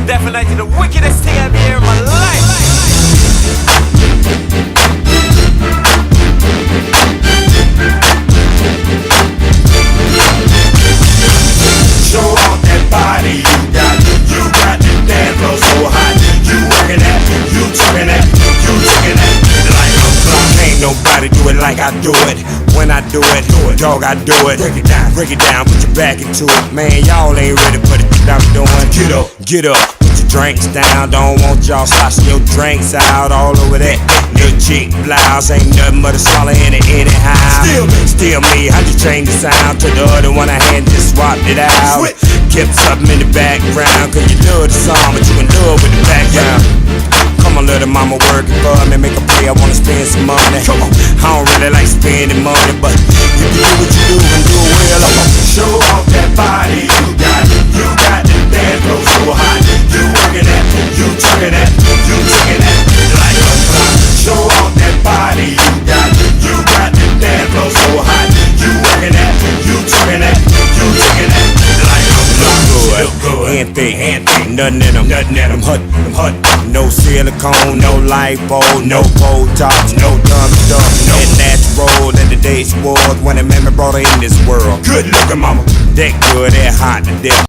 Definitely the wickedest thing I've ever in my life. Show off that body you got the dance floor so hot. You working that, you talking that, you taking that like a clock. Ain't nobody do it like I do it. When I do it, dog, I do it. Break it down, put your back into it. Man, y'all ain't ready for the shit I'm doing. Get up, put your drinks down. Don't want y'all sloshing your drinks out all over that little chick blouse. Ain't nothing but a swallow in it anyhow. Still me, I just changed the sound to the other one I had, just swapped it out. Kept something in the background, cause you love the song, but you in love with the background. Come on, little mama, working for me, make a play, I wanna spend some money. Come on, I don't really like spending money, but if you do what you do and do it well, show off that body you got the dance floor so hot. You working that, you talking that, you taking that like a clock. Show off that body you got the dance floor so hot. You working that, you talking that, you taking that like a clock. Good, hand thick, nothing in them, I'm hot. No silicone, no lipo, no Botox, no dumb stuff, no natural. That the days was when a man brought her in this world. Good looking mama, that good, that hot to death.